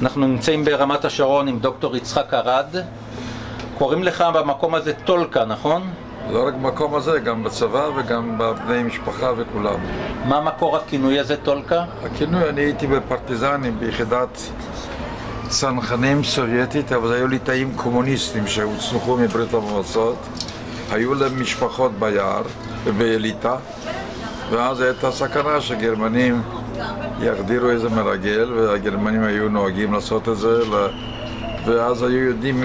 אנחנו נמצאים ברמת השרון עם דוקטור יצחק ארד. קוראים לך במקום הזה טולקה, נכון? לא רק במקום הזה, גם בצבא וגם בבני משפחה וכולם. מה מקור הכינוי הזה, טולקה? הכינוי, אני הייתי בפרטיזנים ביחידת צנחנים סובייטית, אבל היו לי תאים קומוניסטים שהוצנחו מברית המועצות. היו להם משפחות ביער ובאליטה, ואז הייתה סכנה שגרמנים יחדירו איזה מרגל, והגרמנים היו נוהגים לעשות את זה, ואז היו יודעים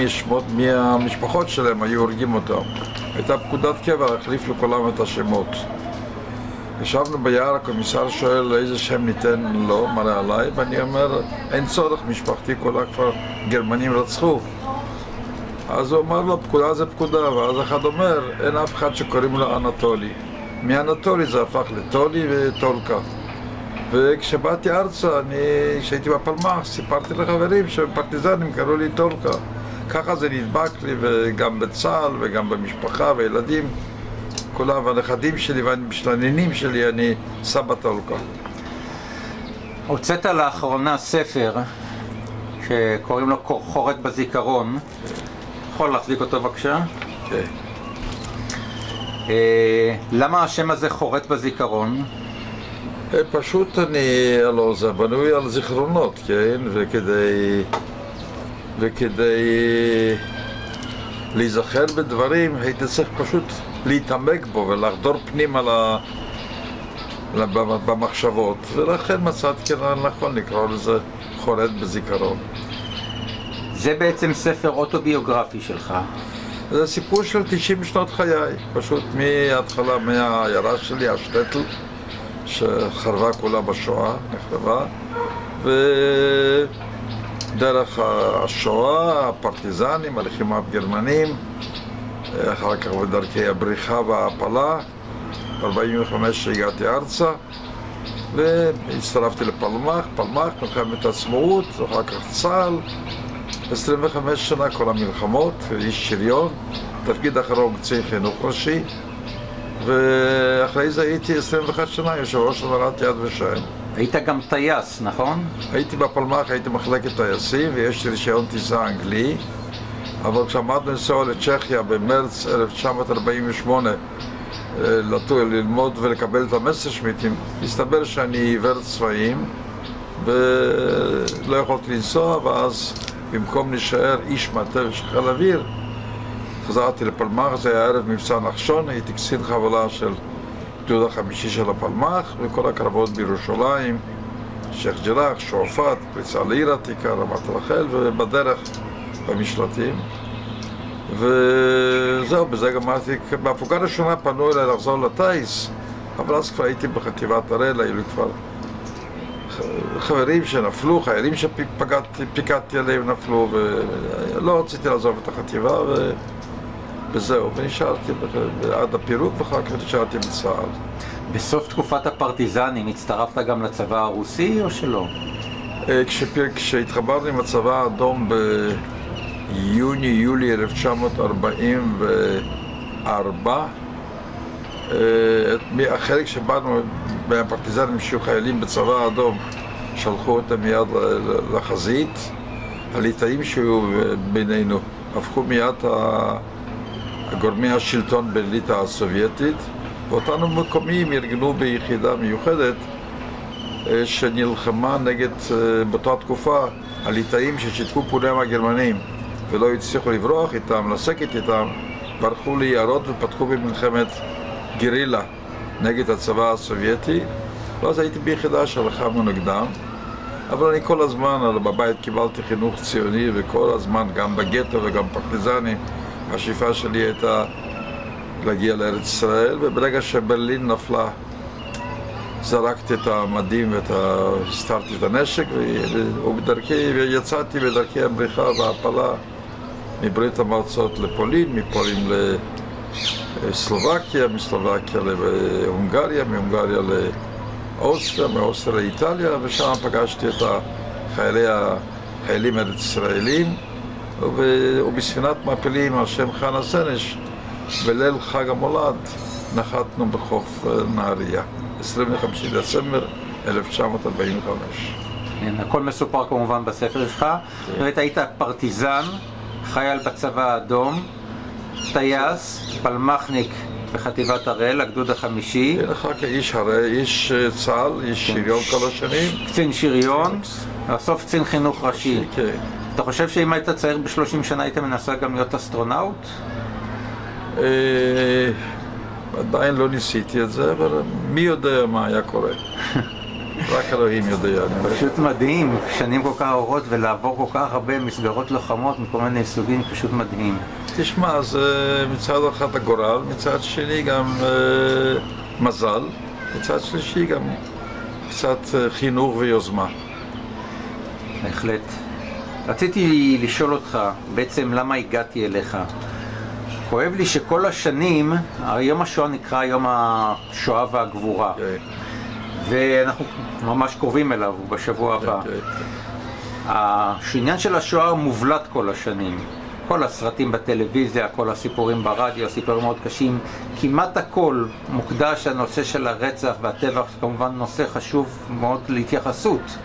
מי המשפחות שלהם, היו הורגים אותם. הייתה פקודת קבע להחליף לכולם את השמות. ישבנו ביער, הקומיסר שואל איזה שם ניתן לו, מראה עליי, ואני אומר, אין צורך, משפחתי כולה כבר גרמנים רצחו. אז הוא אמר לו, פקודה זה פקודה, ואז אחד אומר, אין אף אחד שקוראים לו אנטולי. מאנטולי זה הפך לטולי וטולקה. וכשבאתי ארצה, כשהייתי בפלמ"ח, סיפרתי לחברים שבפרטיזנים קראו לי טולקה. ככה זה נדבק לי, וגם בצה"ל וגם במשפחה וילדים. כולם, והנכדים שלי והמשלנינים שלי, אני סבא טולקה. הוצאת לאחרונה ספר שקוראים לו חורת בזיכרון. יכול להחזיק אותו בבקשה? כן. למה השם הזה חורת בזיכרון? פשוט הלוא זה בנוי על זיכרונות, כן? וכדי להיזכר בדברים הייתי צריך פשוט להתעמק בו ולחדור פנימה במחשבות, ולכן מצאתי נכון לקרוא לזה חורת בזיכרון. זה בעצם ספר אוטוביוגרפי שלך. זה סיפור של 90 שנות חיי, פשוט מההתחלה, מהעיירה שלי, השטטל, שחרבה כולה בשואה, נחרבה, ודרך השואה, הפרטיזנים, הלחימה בגרמנים, אחר כך בדרכי הבריחה וההפלה, ב-45 שהגעתי ארצה, והצטרפתי לפלמ"ח, מלחמת העצמאות, אחר כך צה"ל, 25 שנה כל המלחמות, איש שריון, תפקיד אחרון קצין חינוך ראשי, ואחרי זה הייתי 21 שנה יושב ראש הנהלת יד ושם. היית גם טייס, נכון? הייתי בפלמ"ח, הייתי מחלקת טייסים, ויש לי רישיון טיסה אנגלי, אבל כשעמדנו לנסוע לצ'כיה במרץ 1948 ללמוד ולקבל את המסרשמיטים, הסתבר שאני עיוור צבעים ולא יכולתי לנסוע, ואז במקום להישאר איש מטה חיל אוויר, חזרתי לפלמ"ח. זה היה ערב מבצע נחשון, הייתי קצין חבלה של גדוד החמישי של הפלמ"ח, וכל הקרבות בירושלים, שייח' ג'ראח, שועפאט, פריצה לעיר העתיקה, רמת רחל, ובדרך במשלטים. וזהו, בזה גמרתי. בהפוגה הראשונה פנו אליי לחזור לטייס, אבל אז כבר הייתי בחטיבת הראל, היו לי כבר חברים שנפלו, חיילים שפיקדתי עליהם נפלו, ולא רציתי לעזוב את החטיבה, וזהו, ונשארתי עד הפירוק, ואחר כך נשארתי בצה"ל. בסוף תקופת הפרטיזנים הצטרפת גם לצבא הרוסי או שלא? כשהתחברנו עם הצבא האדום ביוני-יולי 1944, החלק שבאנו מהפרטיזנים שהיו חיילים בצבא האדום, שלחו אותם מיד לחזית. הליטאים שהיו בינינו הפכו מיד גורמי השלטון באליטה הסובייטית, ואותנו מקומיים ארגנו ביחידה מיוחדת שנלחמה נגד, באותה תקופה, הליטאים ששיתפו פעולה עם הגרמנים ולא הצליחו לברוח איתם, לסקת איתם, ברחו ליערות ופתחו במלחמת גרילה נגד הצבא הסובייטי, ואז הייתי ביחידה שלחמנו נגדם. אבל אני כל הזמן, בבית קיבלתי חינוך ציוני, וכל הזמן, גם בגטו וגם פרטיזנים, השאיפה שלי הייתה להגיע לארץ ישראל, וברגע שברלין נפלה, זרקתי את המדים והסתרתי את הנשק, ויצאתי בדרכי הבריחה וההפלה מברית המועצות לפולין, מפולין לסלובקיה, מסלובקיה להונגריה, מהונגריה לאוסטריה, מאוסטריה לאיטליה, ושם פגשתי את החיילים הארץ-ישראלים, ובספינת מעפילים על שם חנה סנש, בליל חג המולד נחתנו בחוף נהריה, 25 דצמבר 1945. כן, הכל מסופר כמובן בספר שלך. באמת היית פרטיזן, חייל בצבא האדום, טייס, פלמחניק בחטיבת הראל, הגדוד החמישי. כן, אחר כך איש צה"ל, איש שריון כל השנים. קצין שריון, בסוף קצין חינוך ראשי. כן. אתה חושב שאם היית צעיר ב-30 שנה היית מנסה גם להיות אסטרונאוט? עדיין לא ניסיתי את זה, אבל מי יודע מה היה קורה. רק אלוהים יודע. פשוט מדהים, שנים כל כך ארורות ולעבור כל כך הרבה מסגרות לוחמות מכל מיני סוגים, פשוט מדהים. תשמע, זה מצד אחד הגורל, מצד שני גם מזל, מצד שלישי גם קצת חינוך ויוזמה. בהחלט. רציתי לשאול אותך, בעצם למה הגעתי אליך? כואב לי שכל השנים, יום השואה נקרא יום השואה והגבורה. ואנחנו ממש קרובים אליו, הוא בשבוע הבא. העניין של השואה מובלט כל השנים. כל הסרטים בטלוויזיה, כל הסיפורים ברדיו, סיפורים מאוד קשים. כמעט הכל מוקדש לנושא של הרצח והטבח, כמובן נושא חשוב מאוד להתייחסות.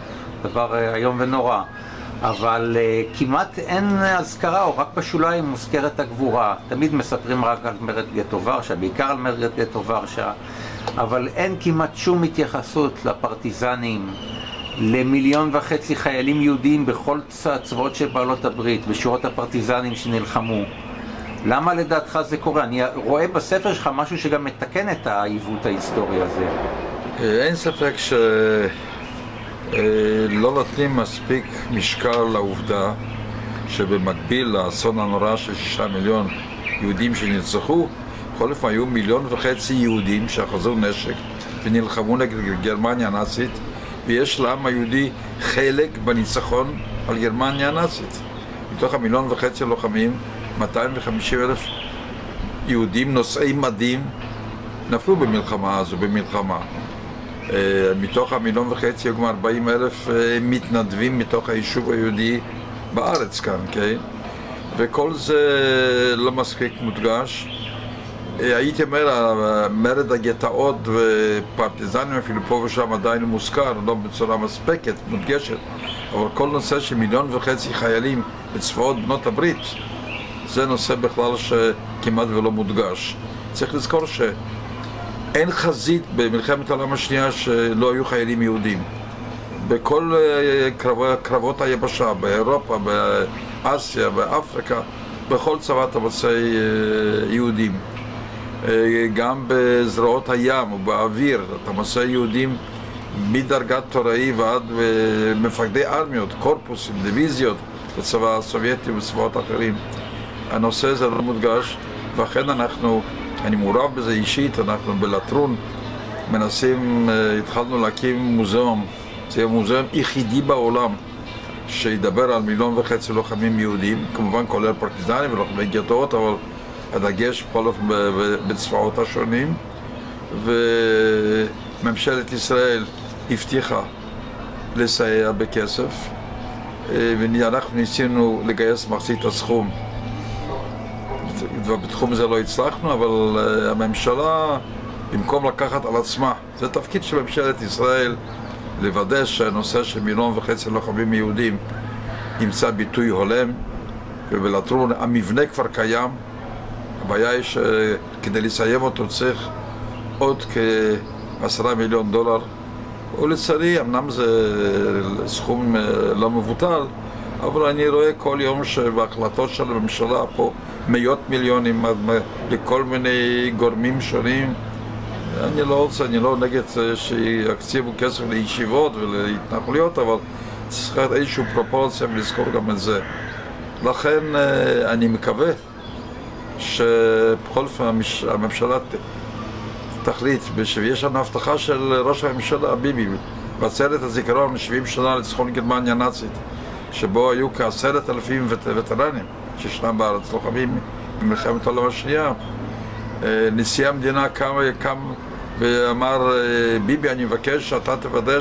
דבר איום ונורא. אבל כמעט אין הזכרה, או רק בשוליים מוזכרת הגבורה. תמיד מספרים רק על מרד גטו ורשה, בעיקר על מרד גטו ורשה. אבל אין כמעט שום התייחסות לפרטיזנים, ל1.5 חיילים יהודים בכל צבאות של בעלות הברית, בשורות הפרטיזנים שנלחמו. למה לדעתך זה קורה? אני רואה בספר שלך משהו שגם מתקן את העיוות ההיסטורי הזה. אין ספק שלא נותנים מספיק משקל לעובדה שבמקביל לאסון הנורא של 6 מיליון יהודים שנרצחו, בכל אופן היו 1.5 מיליון יהודים שאחזו נשק ונלחמו נגד גרמניה הנאצית, ויש לעם היהודי חלק בניצחון על גרמניה הנאצית. מתוך 1.5 מיליון לוחמים, 250,000 יהודים נושאי מדים נפלו במלחמה הזו, במלחמה. מתוך 1.5 מיליון היו גם 40,000 מתנדבים מתוך היישוב היהודי בארץ כאן, כן? וכל זה לא מספיק מודגש. הייתי אומר, מרד הגטאות ופרטיזנים אפילו פה ושם עדיין מוזכר, לא בצורה מספקת, מודגשת, אבל כל נושא של 1.5 מיליון חיילים בצבאות בנות הברית, זה נושא בכלל שכמעט ולא מודגש. צריך לזכור שאין חזית במלחמת העולם השנייה שלא היו חיילים יהודים. בכל קרבות היבשה, באירופה, באסיה, באפריקה, בכל צבאות הבצעי יהודים. גם בזרועות הים ובאוויר, אתה מוצא יהודים מדרגת תוראי ועד מפקדי ארמיות, קורפוסים, דיוויזיות בצבא הסובייטי ובצבאות אחרים. הנושא הזה לא מודגש, ואכן אני מעורב בזה אישית, אנחנו בלטרון מנסים, התחלנו להקים מוזיאום, זה מוזיאום יחידי בעולם שידבר על 1.5 מיליון לוחמים יהודים, כמובן כולל פרטיזנים ולוחמי גטאות, אבל הדגש בכל אופן בצבאות השונים, וממשלת ישראל הבטיחה לסייע בכסף, ואנחנו ניסינו לגייס מחצית הסכום, ובתחום זה לא הצלחנו, אבל הממשלה, במקום לקחת על עצמה, זה תפקיד של ממשלת ישראל, לוודא שהנושא של 1.5 מיליון לוחמים יהודים ימצא ביטוי הולם, ובלטרון המבנה כבר קיים. הבעיה היא שכדי לסיים אותו צריך עוד $10 מיליון, ולצערי, אמנם זה סכום לא מבוטל, אבל אני רואה כל יום שבהחלטות של הממשלה פה מאות מיליונים לכל מיני גורמים שונים. אני לא נגד שיקציבו כסף לישיבות ולהתנחלויות, אבל צריך להיות איזושהי פרופורציה ולזכור גם את זה. לכן אני מקווה שבכל פעם הממשלה תחליט, ויש לנו הבטחה של ראש הממשלה ביבי בעצרת הזיכרון 70 שנה לניצחון גרמניה הנאצית, שבו היו כ10,000 וטרנים שישנם בארץ, לוחמים במלחמת העולם השנייה. נשיא המדינה קם ואמר, ביבי, אני מבקש שאתה תוודא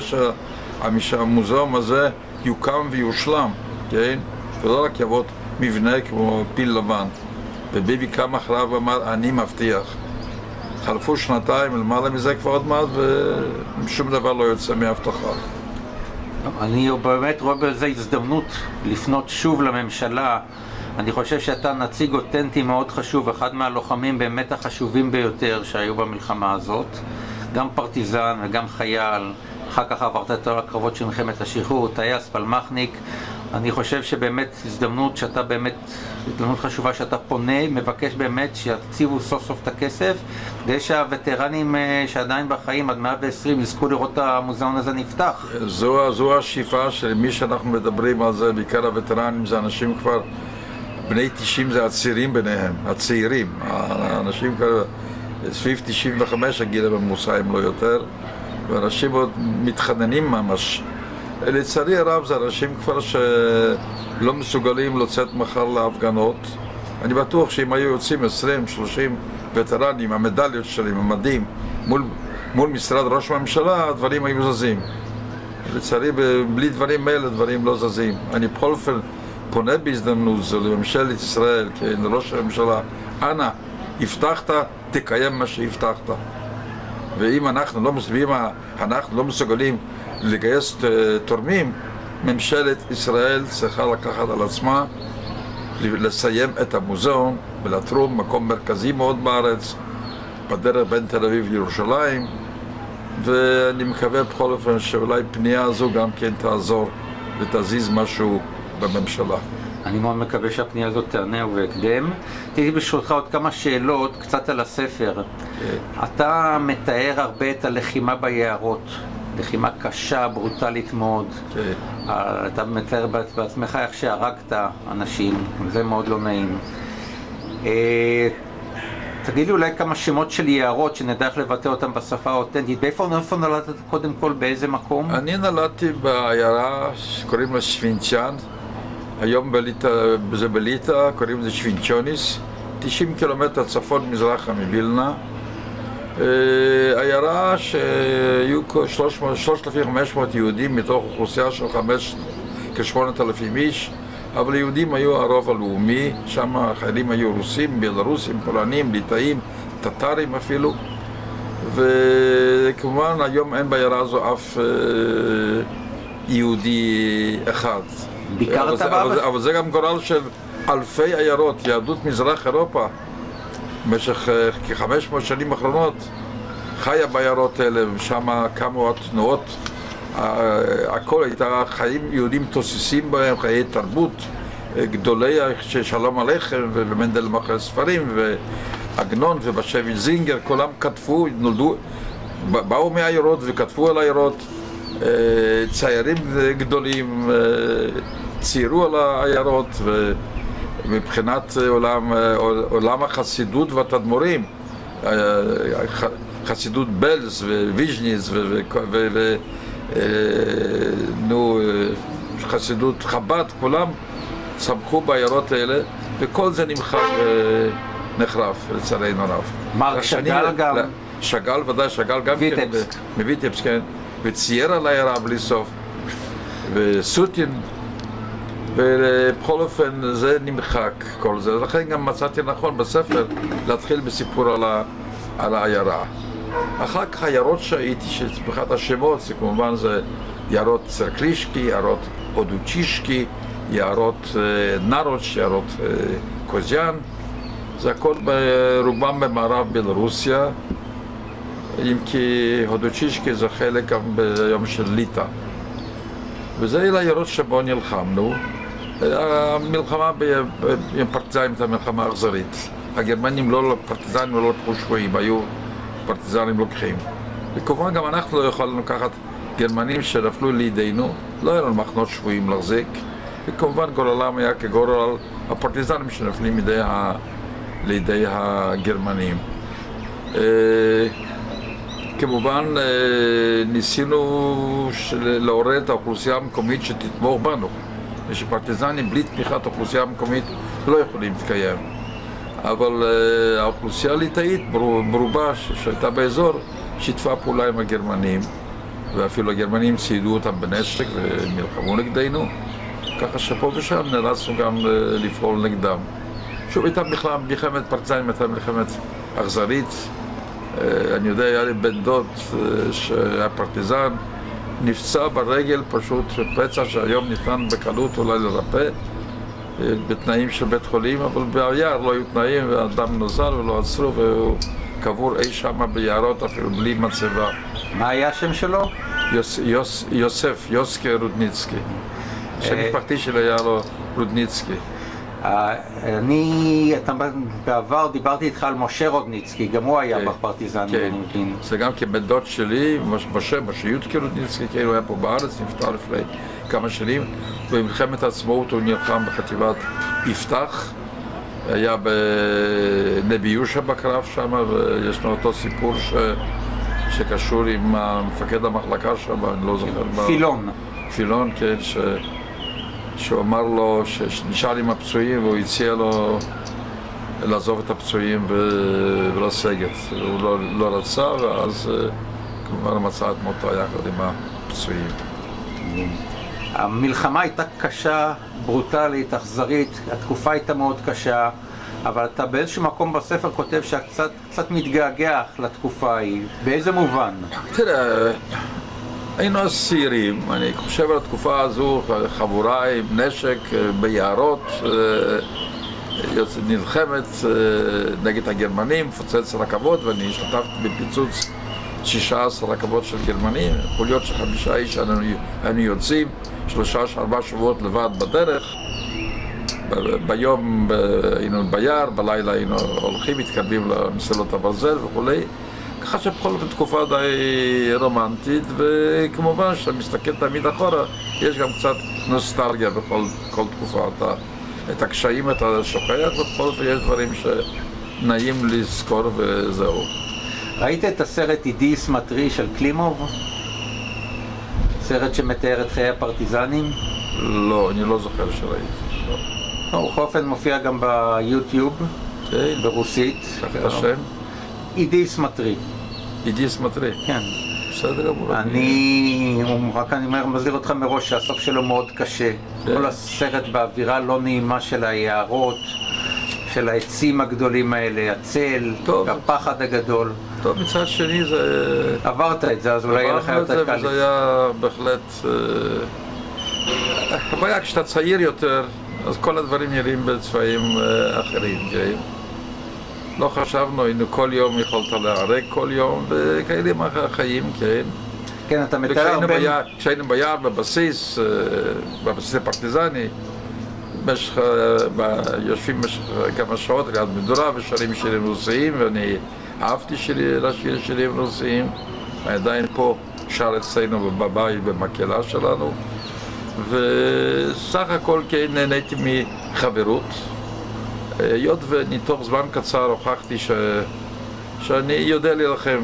שהמוזיאום הזה יוקם ויושלם, כן? ולא רק יבוא מבנה כמו פיל לבן. וביבי קם אחריו ואמר, אני מבטיח. חלפו 2 למעלה מזה כבר עוד מעט, ושום דבר לא יוצא מהבטחה. אני באמת רואה בזה הזדמנות לפנות שוב לממשלה. אני חושב שאתה נציג אותנטי מאוד חשוב, אחד מהלוחמים באמת החשובים ביותר שהיו במלחמה הזאת, גם פרטיזן וגם חייל, אחר כך עברת את הקרבות של מלחמת השחרור, טייס, פלמחניק. אני חושב שבאמת הזדמנות שאתה באמת, הזדמנות חשובה שאתה פונה, מבקש באמת שיציבו סוף סוף את הכסף, כדי שהווטרנים שעדיין בחיים עד 120 יזכו לראות את המוזיאון הזה נפתח. זו השאיפה של מי שאנחנו מדברים על זה, בעיקר הווטרנים, זה אנשים כבר בני 90, זה הצעירים ביניהם, הצעירים, האנשים כבר סביב 95 הגיל הממוצע אם לא יותר, ואנשים עוד מתחננים ממש. לצערי הרב זה אנשים כבר שלא מסוגלים לצאת מחר להפגנות. אני בטוח שאם היו יוצאים 20-30 וטרנים, המדליות שלהם, המדים, מול משרד ראש הממשלה, הדברים היו זזים. לצערי, בלי דברים האלה, דברים לא זזים. אני בכל אופן פונה בהזדמנות זו לממשלת ישראל, לראש הממשלה, אנא, הבטחת, תקיים מה שהבטחת. ואם אנחנו לא מסוגלים לגייס תורמים, ממשלת ישראל צריכה לקחת על עצמה לסיים את המוזיאון ולתרום מקום מרכזי מאוד בארץ, בדרך בין תל אביב לירושלים, ואני מקווה בכל אופן שאולי פנייה הזו גם כן תעזור ותזיז משהו בממשלה. אני מאוד מקווה שהפנייה הזאת תענה ובהקדם. תהייתי ברשותך עוד כמה שאלות קצת על הספר. אתה מתאר הרבה את הלחימה ביערות, לחימה קשה, ברוטלית מאוד. אתה מתאר בעצמך איך שהרגת אנשים, זה מאוד לא נעים. תגיד לי אולי כמה שמות של יערות שנדע איך לבטא אותם בשפה האותנטית. איפה נולדת קודם כל, באיזה מקום? אני נולדתי בעיירה שקוראים לה שווינצ'אן. היום זה בליטא, קוראים לזה שווינצ'וניס, 90 קילומטר צפון מזרחה מבילנה. עיירה שהיו 3,500 יהודים מתוך אוכלוסייה של כ-8,000 איש, אבל יהודים היו הרוב הלאומי, שם החיילים היו רוסים, בלרוסים, פולנים, ליטאים, טטרים אפילו, וכמובן היום אין בעיירה הזו אף יהודי אחד. אבל זה גם גורל של אלפי עיירות. יהדות מזרח אירופה במשך כ-500 שנים האחרונות חיה בעיירות האלה, ושם קמו התנועות, הכל הייתה חיים יהודים תוססים בהם, חיי תרבות, גדולי שלום עליכם ומנדל מכר ספרים ועגנון ובשביל זינגר, כולם כתבו, נולדו, באו מהעיירות וכתבו על העיירות. ציירים גדולים ציירו על העיירות, ומבחינת עולם החסידות והתדמורים, חסידות בלז וויז'ניץ חסידות חב"ד, כולם צמחו בעיירות האלה, וכל זה נמחק ונחרף לצערנו הרב. מרק שאגאל גם? שאגאל, ודאי, שאגאל גם כן, מויטבסק, כן, וצייר על העיירה בלי סוף, וסוטין, ובכל אופן זה נמחק כל זה. לכן גם מצאתי נכון בספר להתחיל בסיפור על העיירה. אחר כך העיירות שהייתי, שבחת השמות, זה כמובן זה יערות סרקלישקי, יערות הודוצ'ישקי, יערות נרוץ', יערות קוז'אן, זה הכל ברובם במערב בלרוסיה, אם כי הודוצ'ישקי זה חלק גם ביום של ליטא. וזה אלה העיירות שבו נלחמנו. המלחמה עם פרטיזנים הייתה מלחמה אכזרית. הגרמנים פרטיזנים לא לקחו שבויים, היו פרטיזנים לוקחים. וכמובן גם אנחנו לא יכולנו לקחת גרמנים שנפלו לידינו, לא היה לנו מחנות שבויים להחזיק, וכמובן גורלם היה כגורל הפרטיזנים שנפלים לידי הגרמנים. כמובן ניסינו לעורר את האוכלוסייה המקומית שתתמוך בנו, ושפרטיזנים בלי תמיכת האוכלוסייה המקומית לא יכולים להתקיים. אבל האוכלוסייה הליטאית ברובה שהייתה באזור שיתפה פעולה עם הגרמנים, ואפילו הגרמנים ציידו אותם בנשק ונלחמו נגדנו, ככה שפה ושם נאלצנו גם לפעול נגדם. שוב, הייתה מלחמת פרטיזנים, הייתה מלחמת אכזרית. אני יודע, היה לי בן דוד שהיה פרטיזן, נפצע ברגל, פשוט פצע שהיום ניתן בקלות אולי לרפא בתנאים של בית חולים, אבל ביער לא היו תנאים והאדם נוזל ולא עצרו והוא קבור אי שם ביערות אפילו בלי מצבה. מה היה השם שלו? יוסף, יוסקה רודניצקי. שם משפחתי שלי היה לו רודניצקי. אתה בעבר דיברתי איתך על משה רודניצקי, גם הוא היה בפרטיזנים. כן, זה גם כבן דוד שלי, משה יודקי רודניצקי, הוא היה פה בארץ, נפטר לפני כמה שנים, ובמלחמת העצמאות הוא נלחם בחטיבת יפתח, היה בנבי יהושע בקרב שם, ויש לו אותו סיפור שקשור עם מפקד המחלקה שם, אני לא זוכר. פילון, כן, שהוא אמר לו שנשאר עם הפצועים והוא הציע לו לעזוב את הפצועים ולסגת. הוא לא רצה ואז כמובן מצא את מותו יחד עם הפצועים. המלחמה הייתה קשה, ברוטלית, אכזרית, התקופה הייתה מאוד קשה, אבל אתה באיזשהו מקום בספר כותב שקצת מתגעגע לתקופה ההיא. באיזה מובן? תראה, היינו אז צעירים, אני חושב על התקופה הזו, חבורה עם נשק ביערות, נלחמת נגד הגרמנים, מפוצץ רכבות, ואני השתתפתי בפיצוץ 16 רכבות של גרמנים, חוליות של 5 איש היינו יוצאים, 3-4 שבועות לבד בדרך, ביום היינו ביער, בלילה היינו הולכים, מתקרבים למסילות הברזל וכולי. ככה שבכל זאת תקופה די רומנטית, וכמובן שאתה מסתכל תמיד אחורה, יש גם קצת נוסטלגיה בכל תקופה. את הקשיים אתה שוכח, ובכל זאת יש דברים שנעים לזכור וזהו. ראית את הסרט אידי סמטרי של קלימוב? סרט שמתאר את חיי הפרטיזנים? לא, אני לא זוכר שראיתי. לא. הוא באופן מופיע גם ביוטיוב, ברוסית. איך את השם? אידי סמטרי. אידי סמטרי? כן. בסדר גמור. אני מזהיר אותך מראש שהסוף שלו מאוד קשה. כל הסרט באווירה לא נעימה של היערות, של העצים הגדולים האלה, הצל, הפחד הגדול. טוב, מצד שני זה... עברת את זה, אז אולי יהיה לך יותר קל. זה היה בהחלט... הבעיה, כשאתה צעיר יותר, אז כל הדברים נראים בצבעים אחרים, כן? לא חשבנו, היינו כל יום יכולת להיהרג כל יום, וכאלה החיים, כן. כן, אתה מתאר הרבה... כשהיינו ביער בבסיס הפרטיזני, יושבים במשך כמה שעות ליד מדורה ושרים שירים רוסיים, ואני אהבתי לשיר שירים רוסיים, עדיין פה שר אצלנו בבית במקהלה שלנו, וסך הכל כן נהניתי מחברות. היות ותוך זמן קצר הוכחתי שאני יודע להילחם.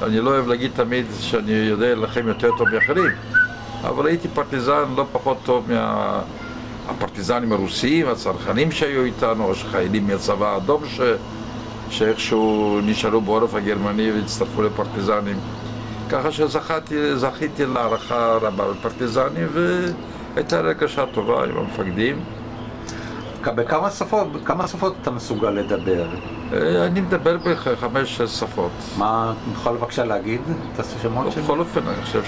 אני לא אוהב להגיד תמיד שאני יודע להילחם יותר טוב מאחרים, אבל הייתי פרטיזן לא פחות טוב מהפרטיזנים הרוסיים, הצנחנים שהיו איתנו, או חיילים מהצבא האדום שאיכשהו נשארו בעורף הגרמני והצטרפו לפרטיזנים. ככה שזכיתי להערכה רבה בפרטיזנים, והייתה רגשה טובה עם המפקדים. בכמה שפות אתה מסוגל לדבר? אני מדבר ב5-6 שפות. מה, יכול בבקשה להגיד את השמות שלו? בכל אופן, אני חושב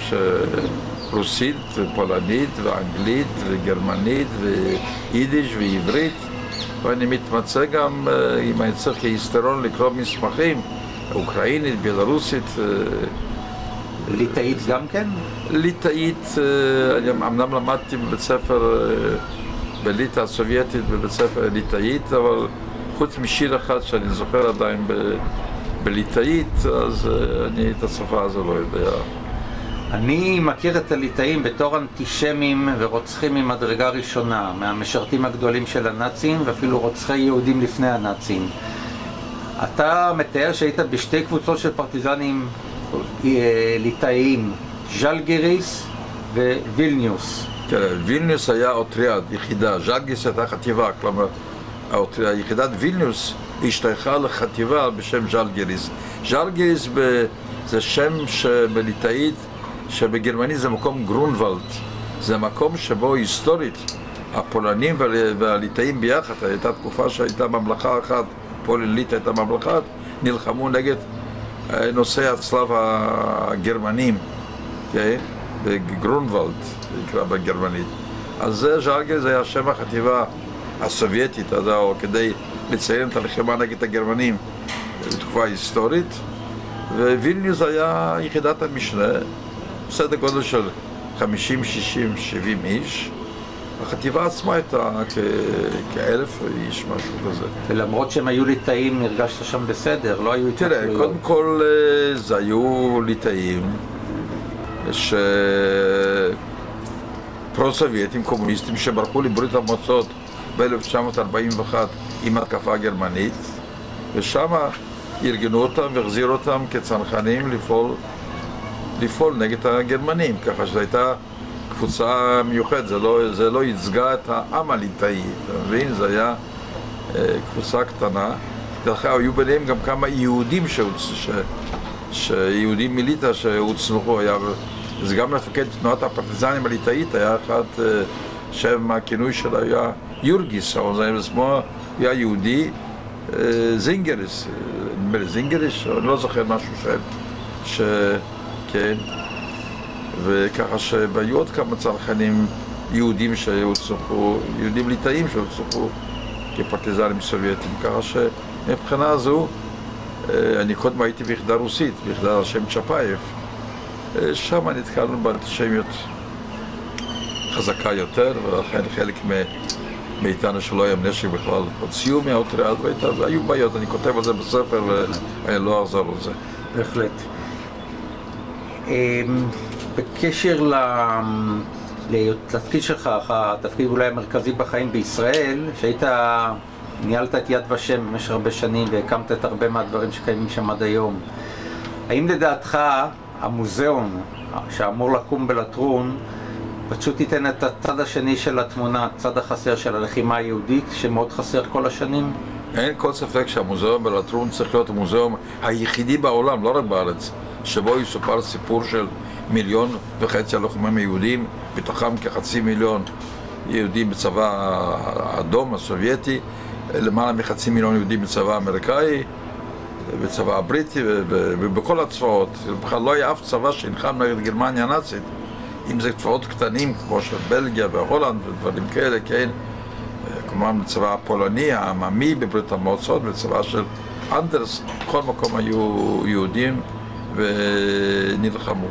שרוסית, פולנית, ואנגלית, וגרמנית, ויידיש, ועברית. ואני מתמצא גם, אם אני צריך כהיסטוריון לקרוא מסמכים, אוקראינית, בלרוסית. ליטאית גם כן? ליטאית, אני אמנם למדתי בבית ספר בליטא הסובייטית, בבית ספר ליטאית, אבל חוץ משיר אחד שאני זוכר עדיין בליטאית, אז אני את השפה הזו לא יודע. אני מכיר את הליטאים בתור אנטישמים ורוצחים ממדרגה ראשונה, מהמשרתים הגדולים של הנאצים ואפילו רוצחי יהודים לפני הנאצים. אתה מתאר שהיית בשתי קבוצות של פרטיזנים ליטאיים, ז'לגיריס ווילניוס. כן, וילניוס היה אוטריאד, יחידה, ז'לגיריס הייתה חטיבה, כלומר, יחידת וילניוס השתייכה לחטיבה בשם ז'לגיריס. ז'לגיריס זה שם בליטאית, שבגרמנית זה מקום גרונוולד, זה מקום שבו היסטורית הפולנים והליטאים ביחד, הייתה תקופה שהייתה ממלכה אחת, פולין-ליטא הייתה ממלכה אחת, נלחמו נגד נושאי הצלב הגרמנים. כן? בגרונוולד, נקרא בגרמנית. אז זה ז'אגל, זה היה שם החטיבה הסובייטית, או כדי לציין את הלחימה נגד הגרמנים בתקופה היסטורית. ווילניוס היה יחידת המשנה, בסדר גודל של 50, 60, 70 איש. החטיבה עצמה הייתה כ-1,000 איש, משהו כזה. ולמרות שהם היו ליטאים, הרגשת שם בסדר, לא היו התנחלויות? תראה, קודם כל זה היו ליטאים פרו-סובייטים, קומוניסטים, שברחו לברית המועצות ב-1941 עם התקפה גרמנית, ושם ארגנו אותם והחזירו אותם כצנחנים לפעול נגד הגרמנים, ככה שזו הייתה קבוצה מיוחדת, זה לא ייצגה את העם הליטאי, אתה מבין? זה היה קבוצה קטנה. דרך אגב, היו ביניהם גם כמה יהודים יהודים מליטא שהוצנחו, זה גם מפקד תנועת הפרטיזנים הליטאית, היה אחד שם הכינוי שלו היה יורגיס, אבל זה שמו היה יהודי, זינגריס, נדמה לי זינגריס, אני לא זוכר משהו כן, וככה שהיו עוד כמה צנחנים יהודים שהוצנחו, יהודים ליטאים שהוצנחו כפרטיזנים סובייטים, ככה שמבחינה הזו אני קודם הייתי ביחידה רוסית, ביחידה על שם צ'פאייב, שם נתקלנו באנטישמיות חזקה יותר, ולכן חלק מאיתנו שלא היה נשק בכלל הוציאו מהאוטריאד, והיו בעיות, אני כותב על זה בספר ואני לא אחזור על זה. בהחלט. בקשר לתפקיד שלך, התפקיד אולי המרכזי בחיים בישראל, ניהלת את יד ושם במשך הרבה שנים והקמת את הרבה מהדברים שקיימים שם עד היום. האם לדעתך המוזיאון שאמור לקום בלטרון פשוט ייתן את הצד השני של התמונה, הצד החסר של הלחימה היהודית שמאוד חסר כל השנים? אין כל ספק שהמוזיאון בלטרון צריך להיות המוזיאון היחידי בעולם, לא רק בארץ, שבו יסופר סיפור של 1.5 מיליון הלוחמים היהודים, בתוכם כ500,000 יהודים בצבא האדום הסובייטי, למעלה מ500,000 יהודים בצבא האמריקאי, בצבא הבריטי ובכל הצבאות. בכלל לא היה אף צבא שנלחם נגד גרמניה הנאצית, אם זה צבאות קטנים כמו של בלגיה והולנד ודברים כאלה, כן, כלומר בצבא הפולני, העממי בברית המועצות, בצבא של אנדרס, בכל מקום היו יהודים ונלחמו.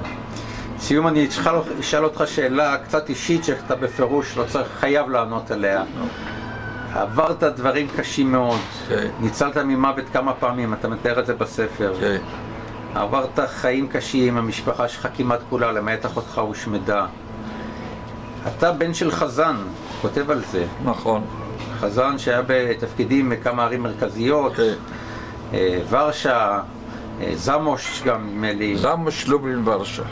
סיום, אני אשאל אותך שאלה קצת אישית שאתה בפירוש לא צריך, חייב לענות עליה. עברת דברים קשים מאוד, ניצלת ממוות כמה פעמים, אתה מתאר את זה בספר. עברת חיים קשים, המשפחה שלך כמעט כולה, למעט אחותך הושמדה. אתה בן של חזן, כותב על זה. נכון. חזן שהיה בתפקידים בכמה ערים מרכזיות, ורשה, זמוש גם נדמה לי. זמוש, לובלין, ורשה.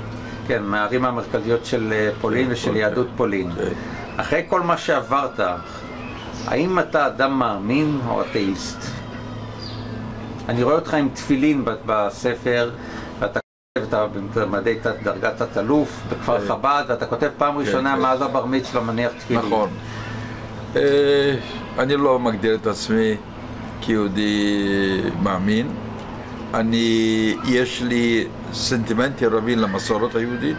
כן, מהערים המרכזיות של פולין ושל יהדות פולין. אחרי כל מה שעברת, האם אתה אדם מאמין או אתאיסט? אני רואה אותך עם תפילין בספר, ואתה כותב, אתה במדי דרגת תת-אלוף בכפר חב"ד, ואתה כותב פעם ראשונה מאז הבר מצווה מניח תפילין. נכון. אני לא מגדיר את עצמי כיהודי מאמין. יש לי סנטימנטים רבים למסורת היהודית.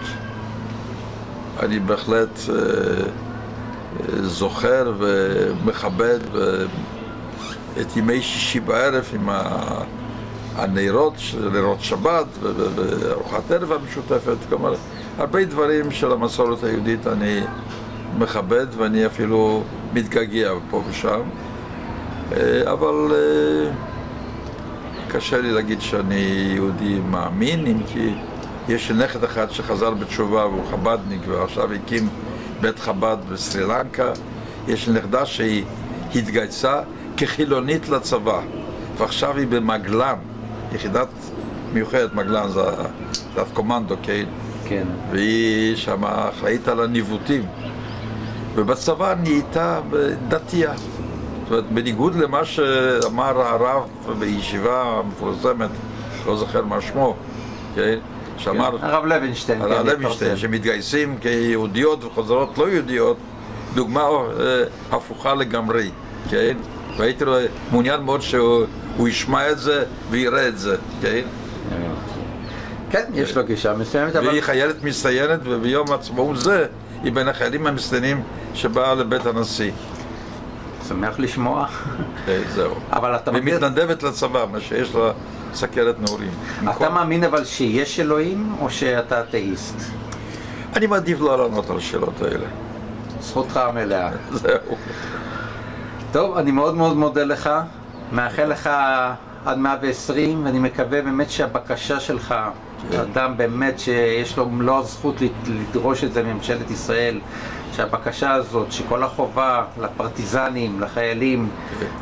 אני בהחלט זוכר ומכבד את ימי שישי בערב עם הנרות, נרות שבת וארוחת ערב המשותפת. כלומר, הרבה דברים של המסורת היהודית אני מכבד ואני אפילו מתגעגע פה ושם. אבל קשה לי להגיד שאני יהודי מאמין, אם כי יש נכד אחד שחזר בתשובה והוא חב"דניק ועכשיו הקים בית חב"ד בסרי לנקה. יש נכדה שהיא התגייסה כחילונית לצבא ועכשיו היא במגלן, יחידת מיוחדת, מגלן זה קומנדו, כן? והיא שם אחראית על הניווטים, ובצבא נהייתה דתייה. זאת אומרת, בניגוד למה שאמר הרב בישיבה המפורסמת, לא זוכר מה שמו, כן? שאמר הרב לוינשטיין, הרב לוינשטיין, שמתגייסים כיהודיות וחוזרות לא יהודיות, דוגמה הפוכה לגמרי, כן? והייתי מעוניין מאוד שהוא ישמע את זה ויראה את זה, כן? כן, יש לו גישה מסוימת, אבל... והיא חיילת מצטיינת, וביום עצמאות זה היא בין החיילים המצטיינים שבאה לבית הנשיא. שמח לשמוע. זהו. אבל אתה... והיא מתנדבת לצבא, מה שיש לה סכרת נעורים. אתה מאמין אבל שיש אלוהים, או שאתה אתאיסט? אני מעדיף לא לענות על השאלות האלה. זכותך המלאה. זהו. טוב, אני מאוד מאוד מודה לך. מאחל לך עד 120, ואני מקווה באמת שהבקשה שלך, אדם באמת שיש לו מלוא הזכות לדרוש את זה מממשלת ישראל, שהבקשה הזאת, שכל החובה לפרטיזנים, לחיילים,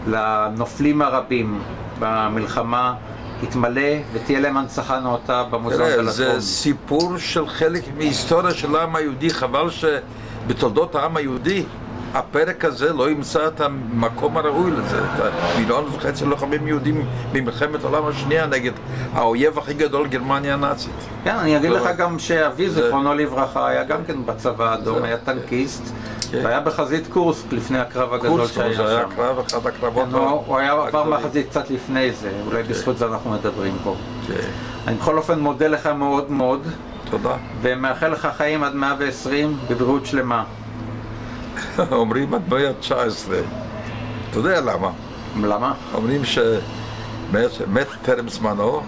לנופלים הרבים במלחמה, יתמלא ותהיה להם הנצחה נאותה במוזיאון בלטרון. זה סיפור של חלק מהיסטוריה של העם היהודי. חבל שבתולדות העם היהודי הפרק הזה לא ימצא את המקום הראוי לזה. את 1.5 מיליון לוחמים יהודים במלחמת העולם השנייה נגד האויב הכי גדול, גרמניה הנאצית. כן, אני אגיד לך גם שאבי זיכרונו לברכה היה גם כן בצבא האדום, היה טנקיסט, והיה בחזית קורסק לפני הקרב הגדול שהיה שם. זה היה קרב, אחד הקרבות הגדולים. הוא היה עבר מהחזית קצת לפני זה, אולי בזכות זה אנחנו מדברים פה. אני בכל אופן מודה לך מאוד מאוד. תודה. ומאחל לך חיים עד 120 בבריאות שלמה. אומרים עד 119. אתה יודע למה? למה? אומרים שמת טרם זמנו,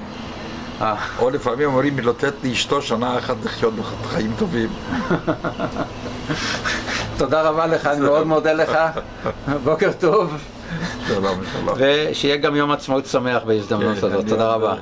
או לפעמים אומרים לתת לאשתו שנה אחת לחיות בחיים טובים. תודה רבה לך, אני מאוד מודה לך. בוקר טוב. שלום, שלום. ושיהיה גם יום עצמאות שמח בהזדמנות הזאת. תודה רבה.